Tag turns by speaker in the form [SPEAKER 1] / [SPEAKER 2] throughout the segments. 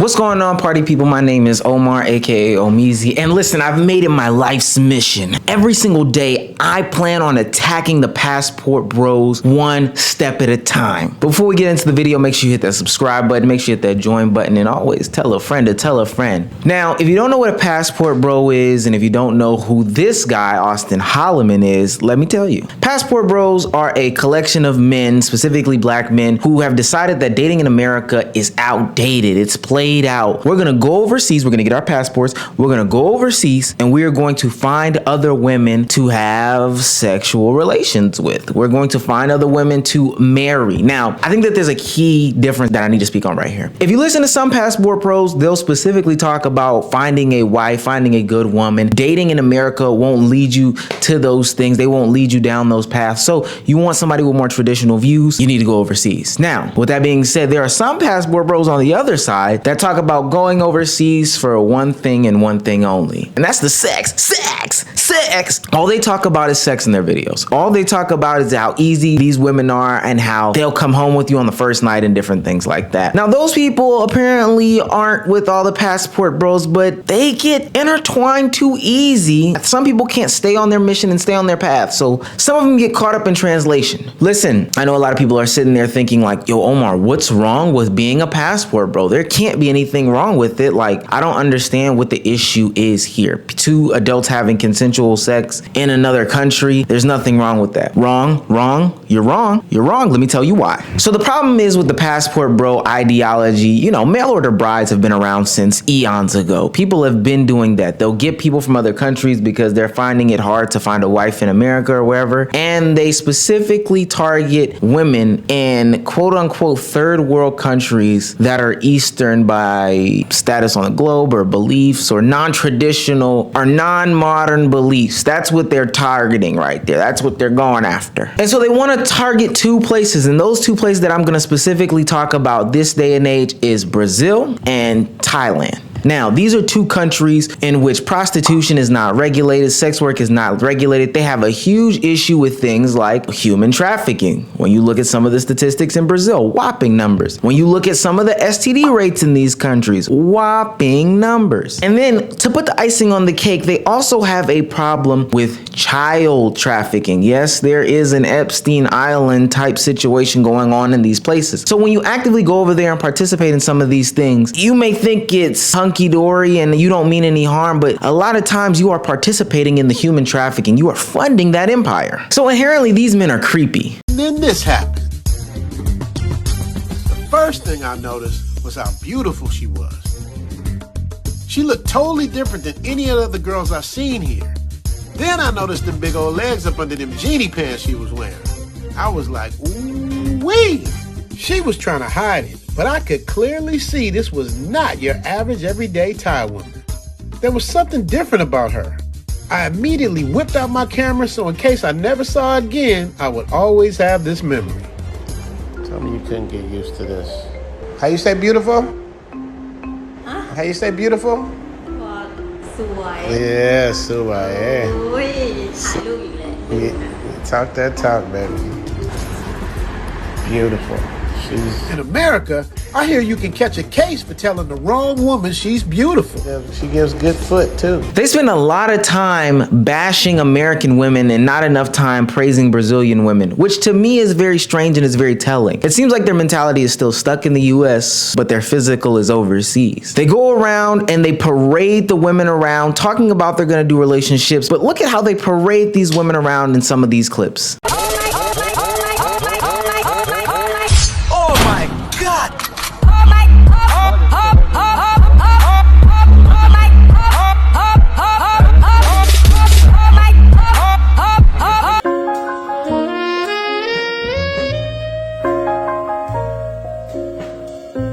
[SPEAKER 1] What's going on, party people? My name is Omar, aka Omizi, and listen, I've made it my life's mission. Every single day, I plan on attacking the passport bros one step at a time. Before we get into the video, make sure you hit that subscribe button, make sure you hit that join button, and always tell a friend to tell a friend. Now, if you don't know what a passport bro is, and if you don't know who this guy, Auston Holleman, is, let me tell you. Passport bros are a collection of men, specifically black men, who have decided that dating in America is outdated. It's played out. We're gonna go overseas, we're gonna get our passports, we're gonna go overseas, and we are going to find other women to have sexual relations with. We're going to find other women to marry. Now, I think that there's a key difference that I need to speak on right here. If you listen to some passport pros, they'll specifically talk about finding a wife, finding a good woman. Dating in America won't lead you to those things. They won't lead you down those paths. So you want somebody with more traditional views, you need to go overseas. Now, with that being said, there are some passport bros on the other side that talk about going overseas for one thing and one thing only. And that's the sex. All they talk about is sex in their videos. All they talk about is how easy these women are and how they'll come home with you on the first night and different things like that. Now, those people apparently aren't with all the passport bros, but they get intertwined too easy. Some people can't stay on their mission and stay on their path. So some of them get caught up in translation. Listen, I know a lot of people are sitting there thinking like, yo, Omar, what's wrong with being a passport bro? There can't be anything wrong with it. Like, I don't understand what the issue is here. Two adults having consensual sex in another country, there's nothing wrong with that. Wrong, you're wrong. Let me tell you why. So the problem is with the passport bro ideology, you know, mail order brides have been around since eons ago. People have been doing that. They'll get people from other countries because they're finding it hard to find a wife in America or wherever. And they specifically target women in quote unquote third world countries that are Eastern by status on the globe or beliefs or non-traditional or non-modern beliefs. That's what they're targeting right there. That's what they're going after. And so they want to target two places, and those two places that I'm going to specifically talk about this day and age is Brazil and Thailand. Now, these are two countries in which prostitution is not regulated, sex work is not regulated. They have a huge issue with things like human trafficking. When you look at some of the statistics in Brazil, whopping numbers. When you look at some of the STD rates in these countries, whopping numbers. And then to put the icing on the cake, they also have a problem with child trafficking. Yes, there is an Epstein Island type situation going on in these places. So when you actively go over there and participate in some of these things, you may think it's hunky-dory and you don't mean any harm, but a lot of times you are participating in the human trafficking. You are funding that empire. So inherently, these men are creepy.
[SPEAKER 2] And then this happened. The first thing I noticed was how beautiful she was. She looked totally different than any of the other girls I've seen here. Then I noticed them big old legs up under them genie pants she was wearing. I was like, ooh-wee! She was trying to hide it, but I could clearly see this was not your average everyday Thai woman. There was something different about her. I immediately whipped out my camera so in case I never saw her again, I would always have this memory. Tell me you couldn't get used to this. How you say beautiful?
[SPEAKER 3] Huh?
[SPEAKER 2] How you say beautiful? Yeah, suai. Yeah, talk that talk, baby. Beautiful. In America, I hear you can catch a case for telling the wrong woman she's beautiful. Yeah, she gives good foot too.
[SPEAKER 1] They spend a lot of time bashing American women and not enough time praising Brazilian women, which to me is very strange and is very telling. It seems like their mentality is still stuck in the US, but their physical is overseas. They go around and they parade the women around talking about they're gonna do relationships, but look at how they parade these women around in some of these clips.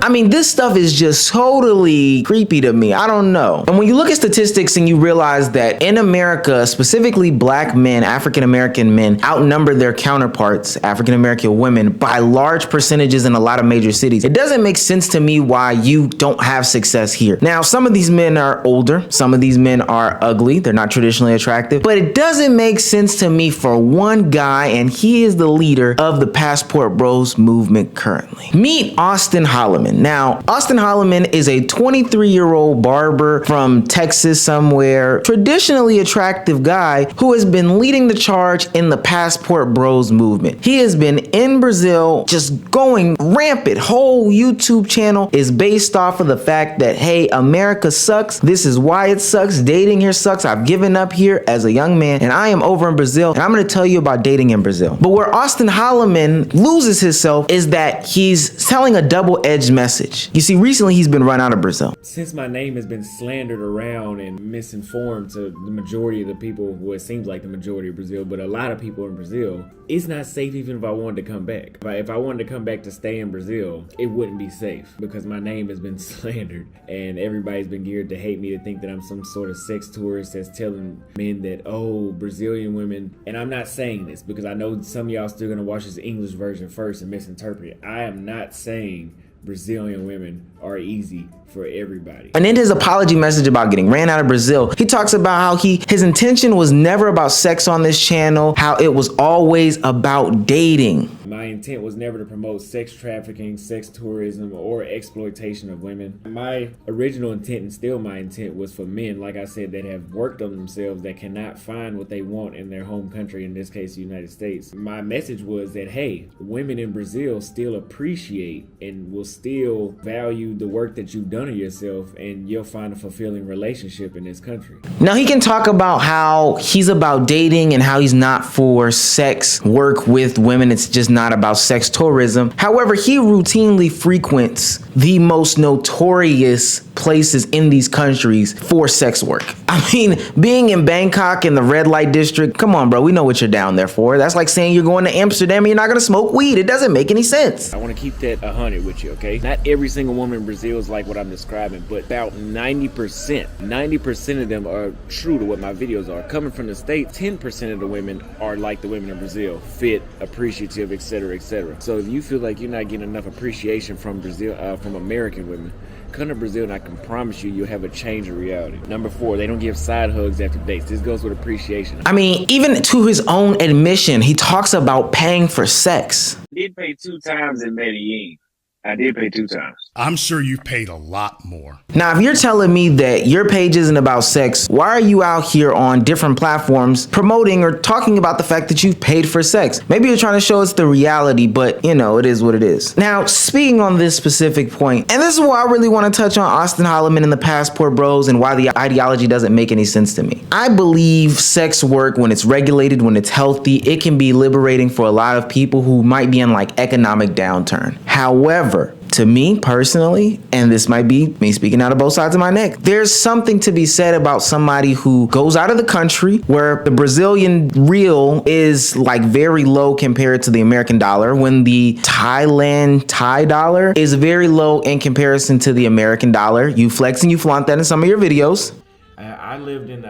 [SPEAKER 1] I mean, this stuff is just totally creepy to me. I don't know. And when you look at statistics and you realize that in America, specifically black men, African-American men outnumber their counterparts, African-American women, by large percentages in a lot of major cities, it doesn't make sense to me why you don't have success here. Now, some of these men are older. Some of these men are ugly. They're not traditionally attractive, but it doesn't make sense to me for one guy, and he is the leader of the Passport Bros movement currently. Meet Auston Holleman. Now, Auston Holleman is a 23-year-old barber from Texas somewhere, traditionally attractive guy who has been leading the charge in the Passport Bros movement. He has been in Brazil just going rampant. Whole YouTube channel is based off of the fact that, hey, America sucks. This is why it sucks. Dating here sucks. I've given up here as a young man and I am over in Brazil, and I'm going to tell you about dating in Brazil. But where Auston Holleman loses himself is that he's telling a double-edged message. You see, recently he's been run out of Brazil.
[SPEAKER 4] Since my name has been slandered around and misinformed to the majority of the people, well, it seems like the majority of Brazil, but a lot of people in Brazil, it's not safe even if I wanted to come back. If I wanted to come back to stay in Brazil, it wouldn't be safe because my name has been slandered and everybody's been geared to hate me, to think that I'm some sort of sex tourist that's telling men that, oh, Brazilian women, and I'm not saying this because I know some of y'all still gonna watch this English version first and misinterpret it. I am not saying Brazilian women are easy for everybody.
[SPEAKER 1] And in his apology message about getting ran out of Brazil, he talks about how his intention was never about sex on this channel, how it was always about dating.
[SPEAKER 4] My intent was never to promote sex trafficking, sex tourism, or exploitation of women. My original intent, and still my intent, was for men, like I said, that have worked on themselves, that cannot find what they want in their home country, in this case, the United States. My message was that, hey, women in Brazil still appreciate and will still value the work that you've done of yourself, and you'll find a fulfilling relationship in this country.
[SPEAKER 1] Now, he can talk about how he's about dating and how he's not for sex work with women. It's just not about sex tourism. However, he routinely frequents the most notorious places in these countries for sex work. I mean, being in Bangkok in the red light district, come on, bro, we know what you're down there for. That's like saying you're going to Amsterdam and you're not gonna smoke weed. It doesn't make any sense.
[SPEAKER 4] I want to keep that 100 with you, okay? Not every single woman in Brazil is like what I'm describing, but about 90% of them are true to what my videos are. Coming from the States, 10% of the women are like the women in Brazil, fit, appreciative, etc., etc. So if you feel like you're not getting enough appreciation from Brazil, from American women, come to Brazil and I can promise you'll have a change of reality. Number 4, they don't give side hugs after dates. This goes with appreciation.
[SPEAKER 1] I mean, even to his own admission, he talks about paying for sex.
[SPEAKER 4] I did pay 2 times in Medellin. I did pay 2 times.
[SPEAKER 5] I'm sure you've paid a lot more.
[SPEAKER 1] Now, if you're telling me that your page isn't about sex, why are you out here on different platforms promoting or talking about the fact that you've paid for sex? Maybe you're trying to show us the reality, but you know, it is what it is. Now, speaking on this specific point, and this is why I really want to touch on Auston Holleman and the Passport Bros and why the ideology doesn't make any sense to me. I believe sex work, when it's regulated, when it's healthy, it can be liberating for a lot of people who might be in like economic downturn. However, to me personally, and this might be me speaking out of both sides of my neck, there's something to be said about somebody who goes out of the country where the Brazilian real is like very low compared to the American dollar, when the Thai dollar is very low in comparison to the American dollar. You flex and you flaunt that in some of your videos.
[SPEAKER 4] I lived in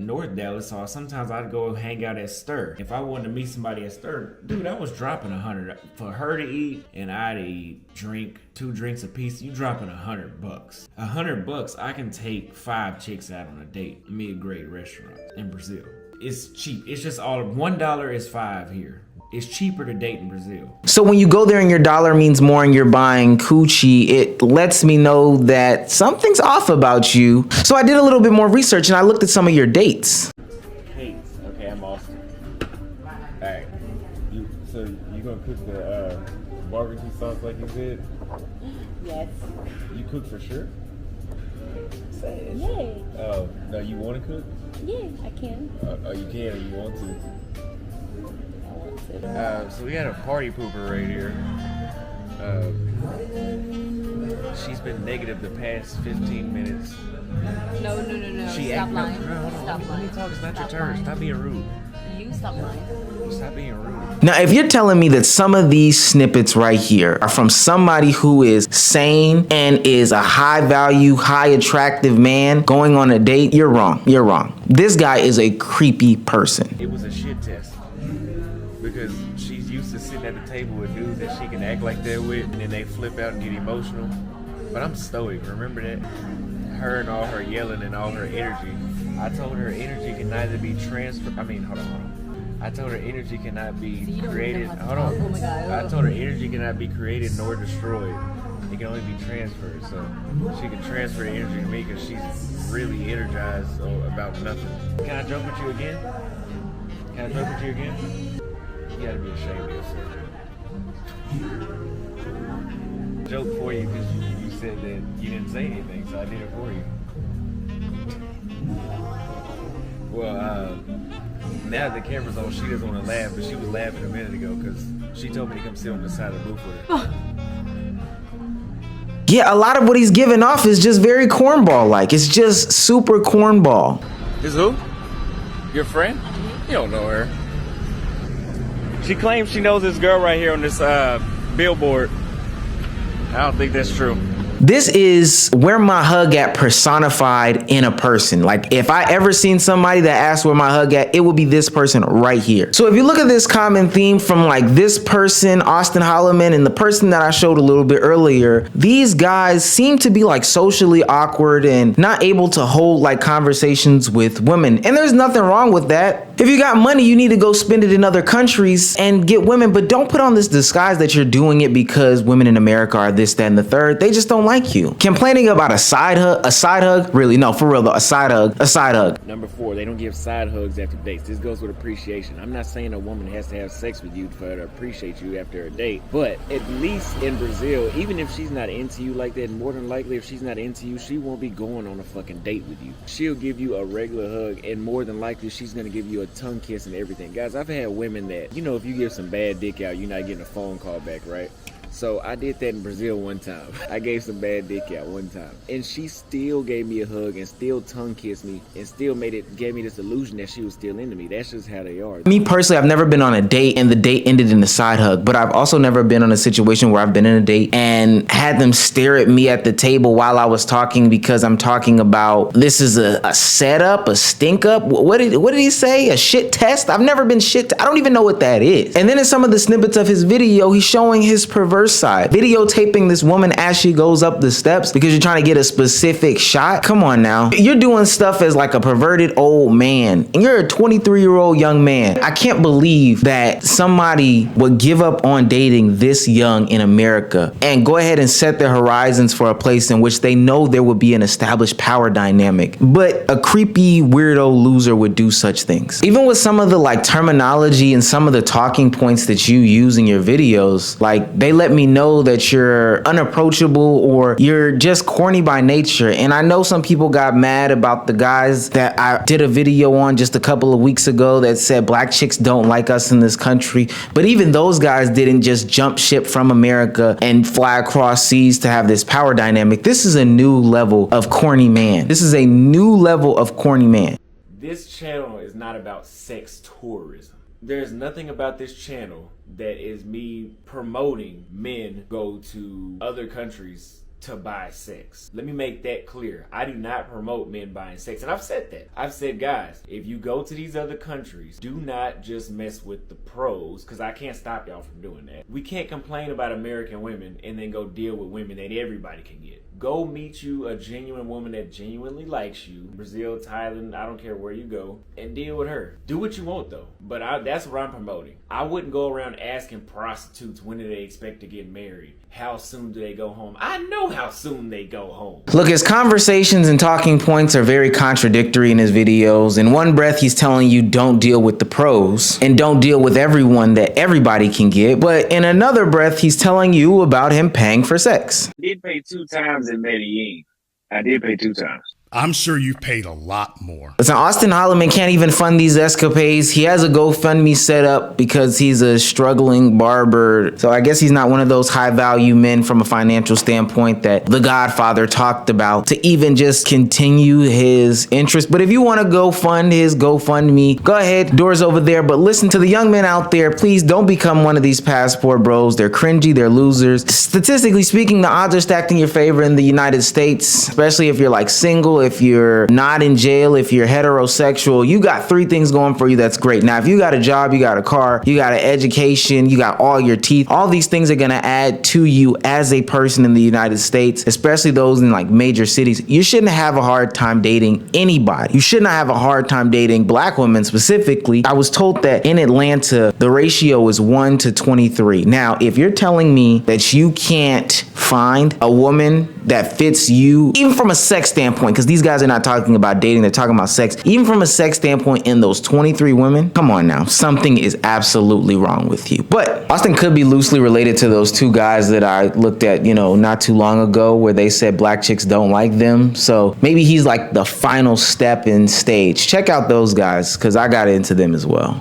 [SPEAKER 4] North Dallas, so sometimes I'd go hang out at Stir. If I wanted to meet somebody at Stir, dude, I was dropping 100 for her to eat, and I to eat, drink 2 drinks a piece. You dropping $100. $100, I can take 5 chicks out on a date. Me a great restaurant in Brazil. It's cheap. It's just all $1 is 5 here. It's cheaper to date in Brazil.
[SPEAKER 1] So when you go there and your dollar means more and you're buying coochie, it lets me know that something's off about you. So I did a little bit more research and I looked at some of your dates.
[SPEAKER 4] Hey, okay, I'm Austin. Alright, so you gonna cook the barbecue sauce like you said?
[SPEAKER 3] Yes.
[SPEAKER 4] You cook for sure? Say it.
[SPEAKER 3] Yay.
[SPEAKER 4] Oh, no, you wanna cook?
[SPEAKER 3] Yeah, I can.
[SPEAKER 4] Oh, you can or you want to?
[SPEAKER 3] I want to.
[SPEAKER 4] So we got a party pooper right here. She's been negative the past 15 minutes.
[SPEAKER 3] No.
[SPEAKER 4] She
[SPEAKER 3] Stop
[SPEAKER 4] ain't
[SPEAKER 3] lying.
[SPEAKER 4] No,
[SPEAKER 3] Stop
[SPEAKER 4] let
[SPEAKER 3] lying.
[SPEAKER 4] me talk. It's not your
[SPEAKER 3] Stop
[SPEAKER 4] turn.
[SPEAKER 3] lying.
[SPEAKER 4] Stop being rude.
[SPEAKER 3] You stop lying.
[SPEAKER 4] Stop being rude.
[SPEAKER 1] Now, if you're telling me that some of these snippets right here are from somebody who is sane and is a high value, high attractive man going on a date, you're wrong. You're wrong. This guy is a creepy person.
[SPEAKER 4] It was a shit test. Because she's used to sitting at the table with dudes that she can act like that with, and then they flip out and get emotional. But I'm stoic, remember that? Her and all her yelling and all her energy. I told her energy can neither be transferred. Hold on. I told her energy cannot be created. Hold on.
[SPEAKER 3] Oh my God.
[SPEAKER 4] I told her energy cannot be created nor destroyed. it can only be transferred. So she can transfer the energy to me because she's really energized about nothing. Can I joke with you again? Can I joke with you again? You gotta be ashamed of yourself. Joke for you because you said that you didn't say anything, so I did it for you. Well, now the camera's on, she doesn't want to laugh, but she was laughing a minute ago because she told me to come sit on the side of the booth with her.
[SPEAKER 1] Yeah, a lot of what he's giving off is just very cornball-like. It's just super cornball.
[SPEAKER 4] Is who? Your friend? You don't know her. She claims she knows this girl right here on this billboard. I don't think that's true.
[SPEAKER 1] This is where my hug at personified in a person. Like if I ever seen somebody that asked where my hug at, it would be this person right here. So if you look at this common theme from like this person, Auston Holleman, and the person that I showed a little bit earlier, these guys seem to be like socially awkward and not able to hold like conversations with women. And there's nothing wrong with that. If you got money, you need to go spend it in other countries and get women, but don't put on this disguise that you're doing it because women in America are this, that, and the third. They just don't like you. Complaining about a side hug, really, no, for real though, a side hug.
[SPEAKER 4] Number 4, they don't give side hugs after dates. This goes with appreciation. I'm not saying a woman has to have sex with you for her to appreciate you after a date, but at least in Brazil, even if she's not into you like that, more than likely if she's not into you, she won't be going on a fucking date with you. She'll give you a regular hug, and more than likely she's gonna give you a tongue kiss and everything. Guys, I've had women that, you know, if you give some bad dick out, you're not getting a phone call back, right? So I did that in Brazil one time. I gave some bad dick out one time, and she still gave me a hug and still tongue kissed me and still gave me this illusion that she was still into me. That's just how they are.
[SPEAKER 1] Me personally, I've never been on a date and the date ended in a side hug, but I've also never been in a situation where I've been in a date and had them stare at me at the table while I was talking because I'm talking about this is a setup, a stink up. What did he say? A shit test? I've never been I don't even know what that is. And then in some of the snippets of his video, he's showing his perverse side, videotaping this woman as she goes up the steps because you're trying to get a specific shot. Come on now. You're doing stuff as like a perverted old man and you're a 23-year-old young man. I can't believe that somebody would give up on dating this young in America and go ahead and set their horizons for a place in which they know there would be an established power dynamic. But a creepy weirdo loser would do such things. Even with some of the like terminology and some of the talking points that you use in your videos, like they let me know that you're unapproachable or you're just corny by nature. And I know some people got mad about the guys that I did a video on just a couple of weeks ago that said black chicks don't like us in this country. But even those guys didn't just jump ship from America and fly across seas to have this power dynamic. This is a new level of corny man. This is a new level of corny man.
[SPEAKER 4] This channel is not about sex tourism. There's nothing about this channel that is me promoting men go to other countries to buy sex. Let me make that clear. I do not promote men buying sex, and I've said that. I've said, guys, if you go to these other countries, do not just mess with the pros, because I can't stop y'all from doing that. We can't complain about American women and then go deal with women that everybody can get. Go meet you a genuine woman that genuinely likes you. Brazil, Thailand, I don't care where you go, and deal with her. Do what you want though, but that's what I'm promoting. I wouldn't go around asking prostitutes when do they expect to get married. How soon do they go home? I know how soon they go home.
[SPEAKER 1] Look, his conversations and talking points are very contradictory in his videos. In one breath, he's telling you don't deal with the pros and don't deal with everyone that everybody can get. But in another breath, he's telling you about him paying for sex.
[SPEAKER 4] I did pay 2 times in Medellin. I did pay 2 times.
[SPEAKER 5] I'm sure you've paid a lot more.
[SPEAKER 1] Listen, Auston Holleman can't even fund these escapades. He has a GoFundMe set up because he's a struggling barber. So I guess he's not one of those high value men from a financial standpoint that The Godfather talked about to even just continue his interest. But if you want to go fund his GoFundMe, go ahead, doors over there. But listen to the young men out there, please don't become one of these passport bros. They're cringy, they're losers. Statistically speaking, the odds are stacked in your favor in the United States, especially if you're like single. if you're not in jail, if you're heterosexual, you got 3 things going for you that's great. Now, if you got a job, you got a car, you got an education, you got all your teeth, all these things are gonna add to you as a person in the United States, especially those in like major cities. You shouldn't have a hard time dating anybody. You should not have a hard time dating black women specifically. I was told that in Atlanta, the ratio is 1 to 23. Now, if you're telling me that you can't find a woman that fits you, even from a sex standpoint, because these guys are not talking about dating, they're talking about sex. Even from a sex standpoint, in those 23 women, come on now, something is absolutely wrong with you. But Auston could be loosely related to those 2 guys that I looked at, not too long ago, where they said black chicks don't like them. So maybe he's like the final step in stage. Check out those guys, because I got into them as well.